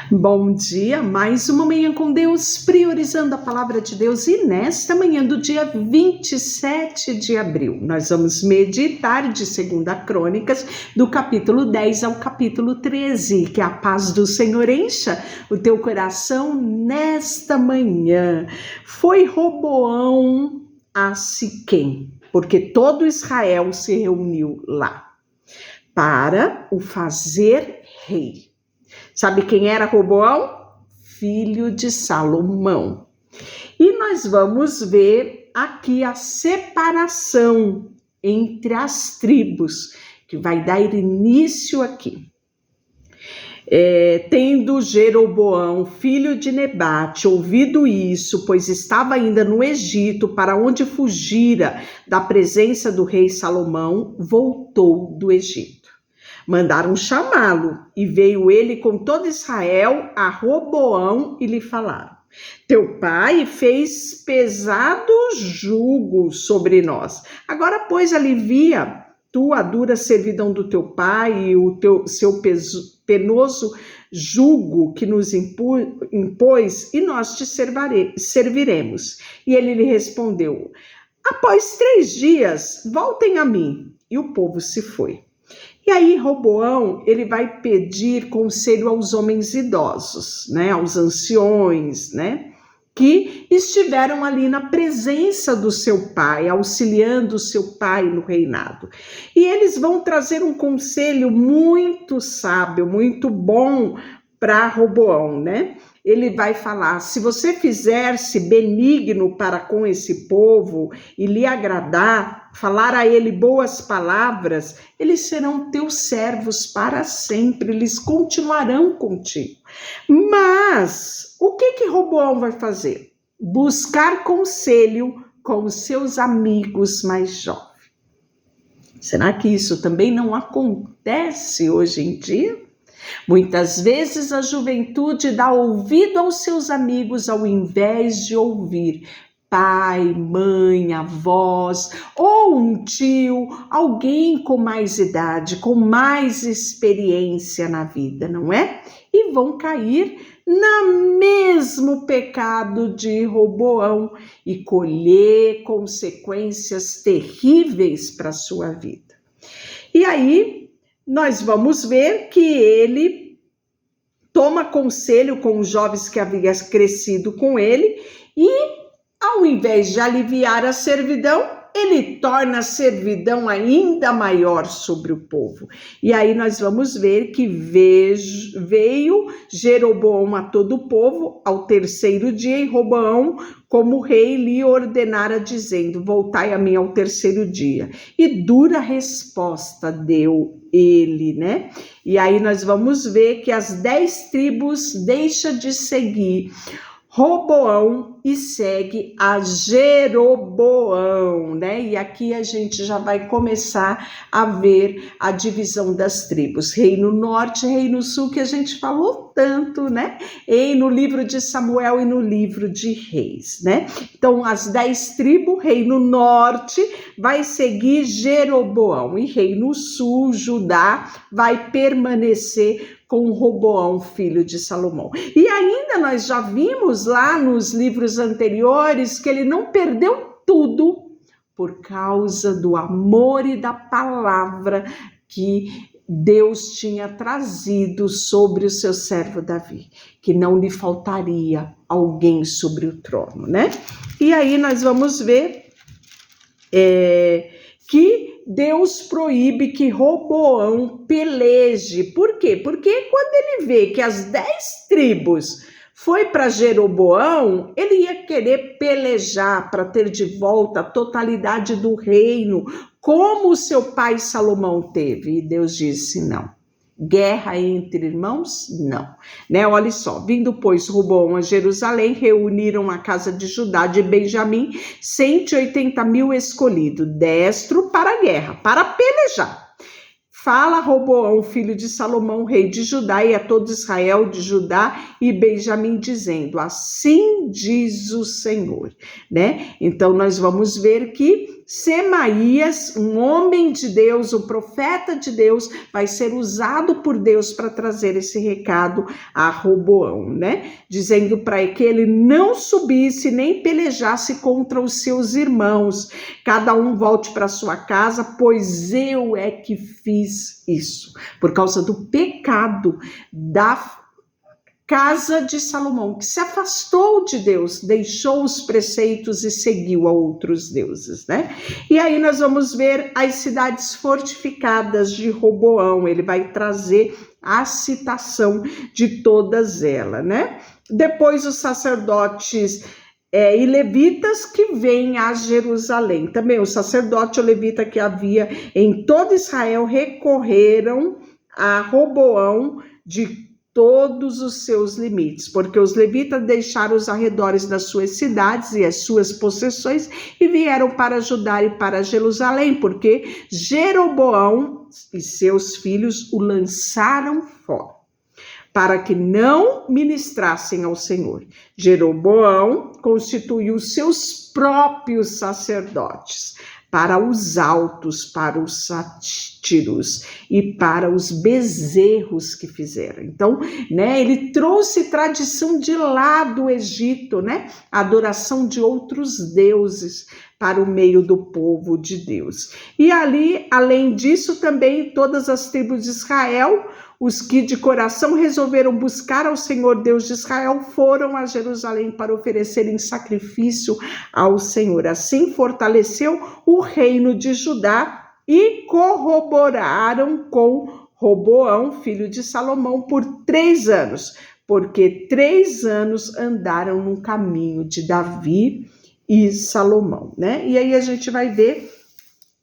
Bom dia, mais uma manhã com Deus, priorizando a palavra de Deus, e nesta manhã do dia 27 de abril, nós vamos meditar de 2 Crônicas, do capítulo 10 ao capítulo 13, que a paz do Senhor encha o teu coração nesta manhã. Foi Roboão a Siquém, porque todo Israel se reuniu lá, para o fazer rei. Sabe quem era Roboão? Filho de Salomão. E nós vamos ver aqui a separação entre as tribos, que vai dar início aqui. Tendo Jeroboão, filho de Nebate, ouvido isso, pois estava ainda no Egito, para onde fugira da presença do rei Salomão, voltou do Egito. Mandaram chamá-lo, e veio ele com todo Israel a Roboão e lhe falaram: teu pai fez pesado jugo sobre nós. Agora, pois, alivia tu a dura servidão do teu pai e o seu penoso jugo que nos impôs, e nós te serviremos. E ele lhe respondeu: após 3 dias, voltem a mim. E o povo se foi. E aí Roboão, ele vai pedir conselho aos homens idosos, né, aos anciões, né, que estiveram ali na presença do seu pai, auxiliando o seu pai no reinado. E eles vão trazer um conselho muito sábio, muito bom para Roboão, né? Ele vai falar: se você fizer-se benigno para com esse povo e lhe agradar, falar a ele boas palavras, eles serão teus servos para sempre, eles continuarão contigo. Mas o que Roboão vai fazer? Buscar conselho com os seus amigos mais jovens. Será que isso também não acontece hoje em dia? Muitas vezes a juventude dá ouvido aos seus amigos ao invés de ouvir pai, mãe, avós ou um tio, alguém com mais idade, com mais experiência na vida, não é? E vão cair no mesmo pecado de Roboão e colher consequências terríveis para a sua vida. E aí nós vamos ver que ele toma conselho com os jovens que haviam crescido com ele e, ao invés de aliviar a servidão, ele torna a servidão ainda maior sobre o povo. E aí nós vamos ver que veio Jeroboão a todo o povo ao 3º dia, e Roboão, como rei, lhe ordenara, dizendo: voltai a mim ao 3º dia. E dura resposta deu ele, né? E aí nós vamos ver que as 10 tribos deixam de seguir Roboão e segue a Jeroboão, né? E aqui a gente já vai começar a ver a divisão das tribos. Reino Norte, Reino Sul, que a gente falou tanto, né? E no livro de Samuel e no livro de Reis, né? Então, as 10 tribos, Reino Norte vai seguir Jeroboão, e Reino Sul, Judá, vai permanecer com Roboão, filho de Salomão. E ainda nós já vimos lá nos livros anteriores que ele não perdeu tudo por causa do amor e da palavra que Deus tinha trazido sobre o seu servo Davi, que não lhe faltaria alguém sobre o trono, né? E aí nós vamos ver que Deus proíbe que Roboão peleje. Por quê? Porque quando ele vê que as 10 tribos foi para Jeroboão, ele ia querer pelejar para ter de volta a totalidade do reino, como o seu pai Salomão teve. E Deus disse: não. Guerra entre irmãos? Não. Né? Olha só, vindo, pois, Roboão a Jerusalém, reuniram a casa de Judá, de Benjamim, 180.000 escolhidos, destro para a guerra, para pelejar. Fala Roboão, filho de Salomão, rei de Judá, e a todo Israel de Judá e Benjamim, dizendo: assim diz o Senhor, né? Então nós vamos ver que Semaías, um homem de Deus, um profeta de Deus, vai ser usado por Deus para trazer esse recado a Roboão, né? Dizendo para que ele não subisse nem pelejasse contra os seus irmãos. Cada um volte para sua casa, pois eu é que fiz isso. Por causa do pecado da casa de Salomão, que se afastou de Deus, deixou os preceitos e seguiu a outros deuses, né? E aí nós vamos ver as cidades fortificadas de Roboão, ele vai trazer a citação de todas elas, né? Depois os sacerdotes e levitas que vêm a Jerusalém. Também o sacerdote e o levita que havia em todo Israel recorreram a Roboão de todos os seus limites, porque os levitas deixaram os arredores das suas cidades e as suas possessões e vieram para Judá e para Jerusalém, porque Jeroboão e seus filhos o lançaram fora, para que não ministrassem ao Senhor. Jeroboão constituiu seus próprios sacerdotes, para os altos, para os sátiros e para os bezerros que fizeram. Então, né, ele trouxe tradição de lá do Egito, né, a adoração de outros deuses para o meio do povo de Deus. E ali, além disso, também todas as tribos de Israel, os que de coração resolveram buscar ao Senhor Deus de Israel, foram a Jerusalém para oferecerem sacrifício ao Senhor. Assim fortaleceu o reino de Judá e corroboraram com Roboão, filho de Salomão, por 3 anos, porque 3 anos andaram no caminho de Davi e Salomão, né? E aí a gente vai ver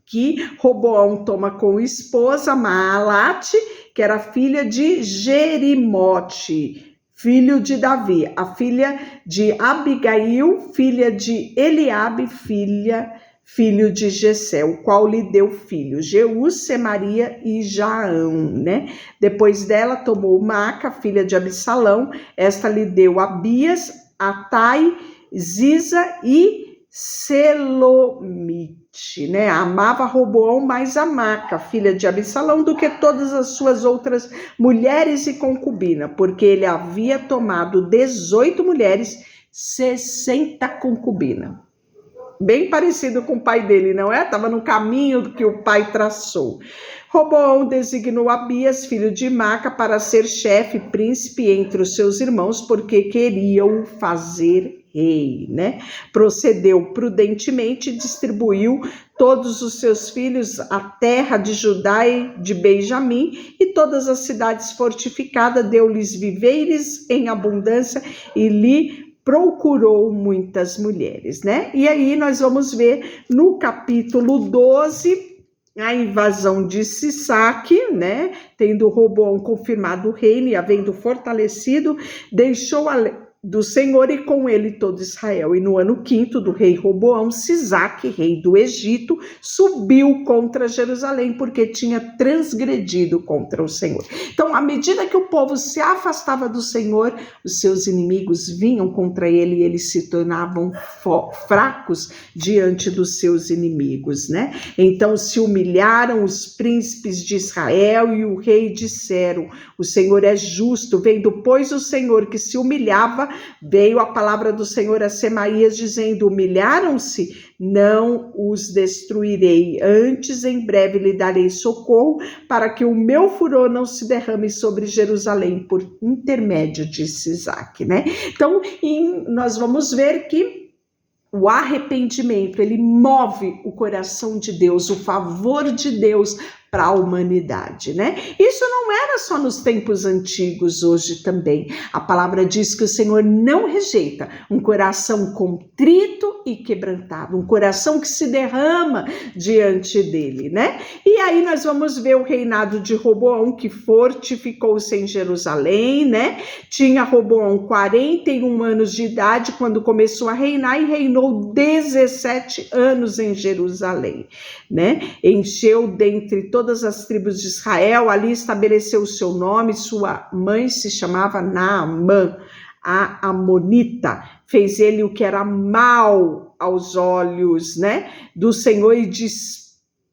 que Roboão toma como esposa Maalate, que era filha de Jerimote, filho de Davi, a filha de Abigail, filha de Eliabe, filho de Jessé, o qual lhe deu filhos, Jeús, Semaria e Jaão, né? Depois dela tomou Maaca, filha de Absalão, esta lhe deu Abias, Atai, Ziza e Selomite, né? Amava Roboão mais a Maaca, filha de Absalão, do que todas as suas outras mulheres e concubina, porque ele havia tomado 18 mulheres, 60 concubinas. Bem parecido com o pai dele, não é? Estava no caminho que o pai traçou. Roboão designou Abias, filho de Maaca, para ser chefe, príncipe entre os seus irmãos, porque queriam fazer rei, né? Procedeu prudentemente e distribuiu todos os seus filhos a terra de Judá e de Benjamim e todas as cidades fortificadas, deu-lhes viveiros em abundância e lhe procurou muitas mulheres, né? E aí nós vamos ver no capítulo 12 a invasão de Sisaque, né? Tendo Roboão confirmado o reino e havendo fortalecido, deixou do Senhor e com ele todo Israel. E no ano 5º do rei Roboão, Sisaque, rei do Egito, subiu contra Jerusalém, porque tinha transgredido contra o Senhor. Então, à medida que o povo se afastava do Senhor, os seus inimigos vinham contra ele e eles se tornavam fracos diante dos seus inimigos, né? Então, se humilharam os príncipes de Israel e o rei disseram: o Senhor é justo, vendo, pois, o Senhor que se humilhava, veio a palavra do Senhor a Semaías, dizendo: humilharam-se, não os destruirei, antes em breve lhe darei socorro, para que o meu furor não se derrame sobre Jerusalém por intermédio de Sisaque, né? Então, nós vamos ver que o arrependimento, ele move o coração de Deus, o favor de Deus para a humanidade, né? Isso não era só nos tempos antigos, hoje também. A palavra diz que o Senhor não rejeita um coração contrito e quebrantado, um coração que se derrama diante dele, né? E aí nós vamos ver o reinado de Roboão, que fortificou-se em Jerusalém, né? Tinha Roboão 41 anos de idade quando começou a reinar e reinou 17 anos em Jerusalém, né? Encheu dentre todas as tribos de Israel, ali estabeleceu o seu nome, sua mãe se chamava Naamã, a Amonita, fez ele o que era mal aos olhos, né, do Senhor e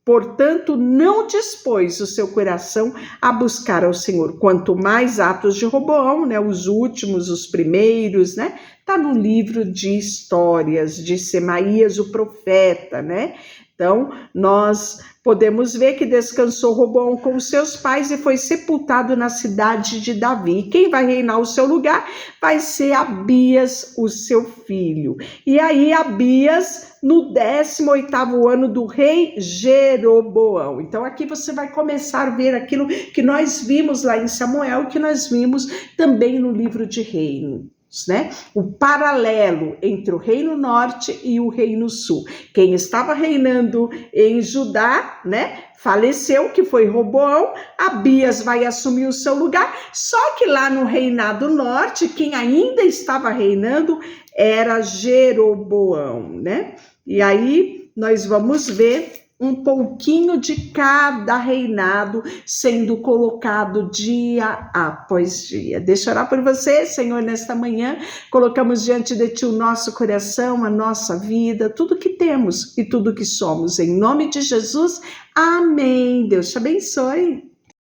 portanto, não dispôs o seu coração a buscar ao Senhor. Quanto mais atos de Roboão, né, os últimos, os primeiros, né, tá no livro de histórias de Semaías, o profeta, né? Então, nós podemos ver que descansou Roboão com seus pais e foi sepultado na cidade de Davi. E quem vai reinar o seu lugar vai ser Abias, o seu filho. E aí, Abias, no 18º ano do rei Jeroboão. Então, aqui você vai começar a ver aquilo que nós vimos lá em Samuel, que nós vimos também no livro de Reino. Né? O paralelo entre o reino norte e o reino sul. Quem estava reinando em Judá, né, faleceu, que foi Roboão. Abias vai assumir o seu lugar, só que lá no reinado norte, quem ainda estava reinando era Jeroboão, né? E aí nós vamos ver um pouquinho de cada reinado sendo colocado dia após dia. Deixa eu orar por você, Senhor, nesta manhã. Colocamos diante de Ti o nosso coração, a nossa vida, tudo que temos e tudo que somos. Em nome de Jesus, amém. Deus te abençoe.